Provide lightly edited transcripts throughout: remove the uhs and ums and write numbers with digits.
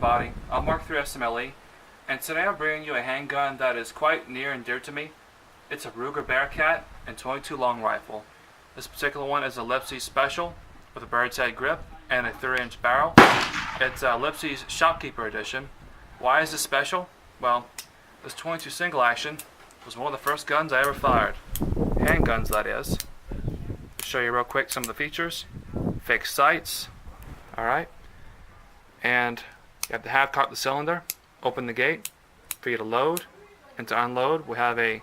everybody. I'm Mark 3 SMLE, and today I'm bringing you a handgun that is quite near and dear to me. It's a Ruger Bearcat and 22 long rifle. This particular one is a Lipsy Special with a bird's head grip and a 3-inch barrel. It's Lipsy's Shopkeeper Edition. Why is this special? Well, this 22 single action was one of the first guns I ever fired. Handguns, that is. I'll show you real quick some of the features. Fixed sights. Alright. And you have to have cock the cylinder, open the gate for you to load, and to unload we have a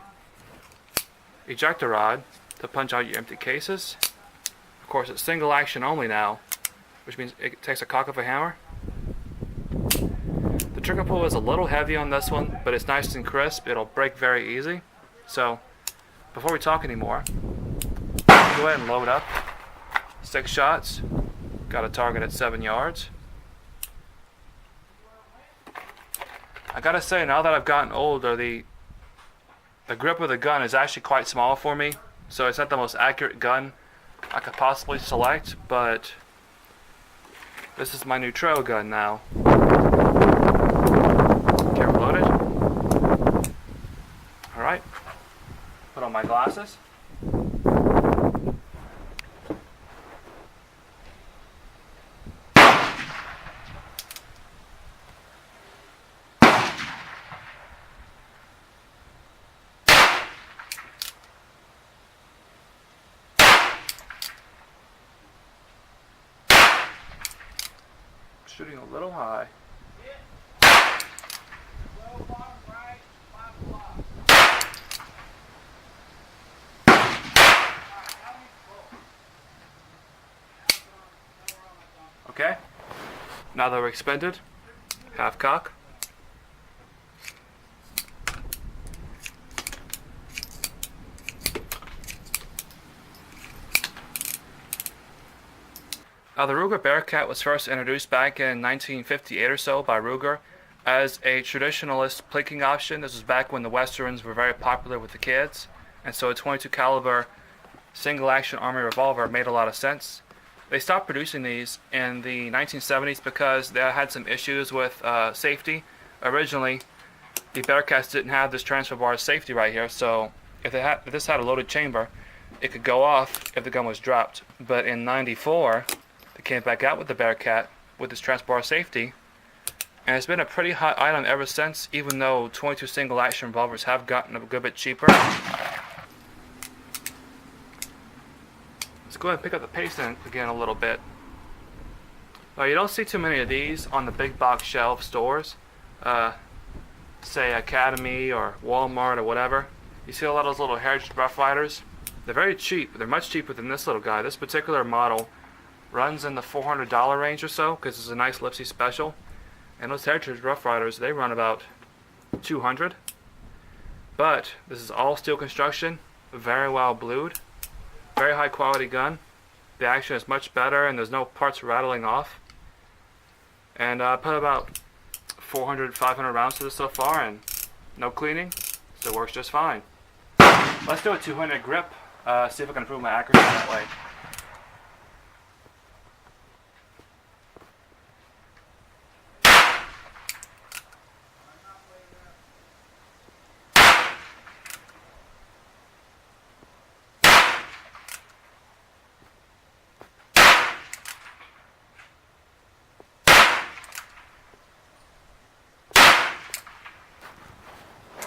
ejector rod to punch out your empty cases. Of course, it's single action only now, which means it takes a cock of a hammer. The trigger pull is a little heavy on this one, but it's nice and crisp. It'll break very easy. So before we talk anymore, go ahead and load up. 6 shots, got a target at 7 yards. I gotta say, now that I've gotten older, the grip of the gun is actually quite small for me, so it's not the most accurate gun I could possibly select, but this is my new trail gun now. Camera loaded. Alright, put on my glasses. Shooting a little high. Okay, now that we're expended, half cock. The Ruger Bearcat was first introduced back in 1958 or so by Ruger as a traditionalist plinking option. This was back when the westerns were very popular with the kids, and so a 22 caliber single action army revolver made a lot of sense. They stopped producing these in the 1970s because they had some issues with safety. Originally, the Bearcats didn't have this transfer bar safety right here, so if this had a loaded chamber, it could go off if the gun was dropped. But in '94, they came back out with the Bearcat with this transfer bar safety, and it's been a pretty hot item ever since, even though 22 single action revolvers have gotten a good bit cheaper. Let's go ahead and pick up the pace again a little bit. You don't see too many of these on the big box shelf stores, say Academy or Walmart or whatever. You see a lot of those little heritage Rough Riders. They're very cheap. They're much cheaper than this little guy. This particular model runs in the $400 range or so because it's a nice Lipsy Special. And those heritage Rough Riders, they run about $200. But this is all steel construction, very well blued, very high quality gun. The action is much better and there's no parts rattling off. And I put about 400, 500 rounds to this so far and no cleaning, so it works just fine. Let's do a 200 grip, see if I can improve my accuracy that way.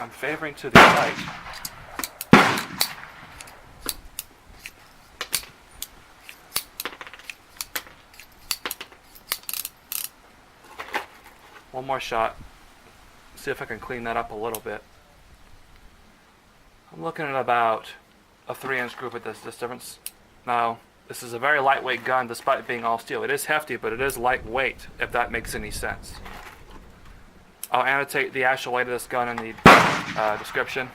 I'm favoring to the right. One more shot. See if I can clean that up a little bit. I'm looking at about a 3-inch group at this difference. Now, this is a very lightweight gun despite being all steel. It is hefty, but it is lightweight, if that makes any sense. I'll annotate the actual weight of this gun in the description.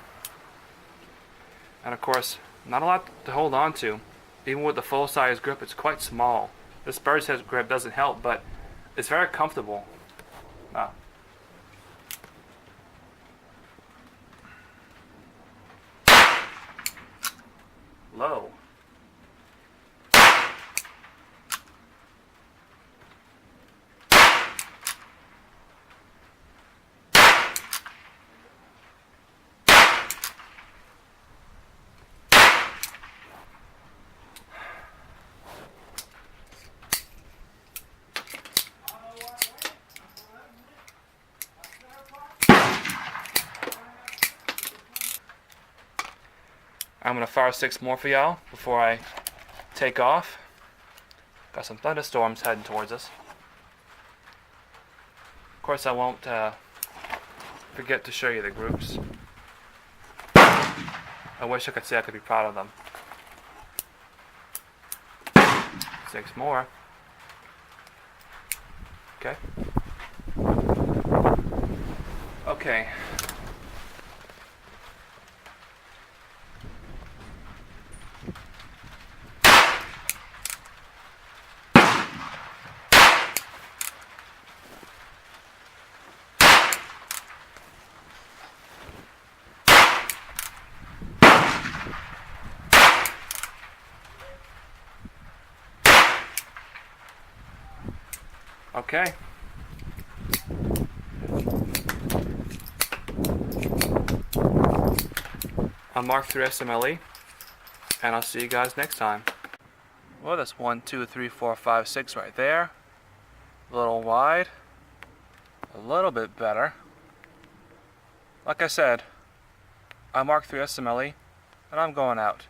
And of course, not a lot to hold on to. Even with the full-size grip, it's quite small. This bird's head grip doesn't help, but it's very comfortable. Low. I'm going to fire 6 more for y'all before I take off. Got some thunderstorms heading towards us. Of course, I won't forget to show you the groups. I wish I could say I could be proud of them. 6 more. Okay. Okay. Okay. I'm Mark 3 SMLE, and I'll see you guys next time. Well, that's 1, 2, 3, 4, 5, 6 right there. A little wide. A little bit better. Like I said, I'm Mark 3 SMLE, and I'm going out.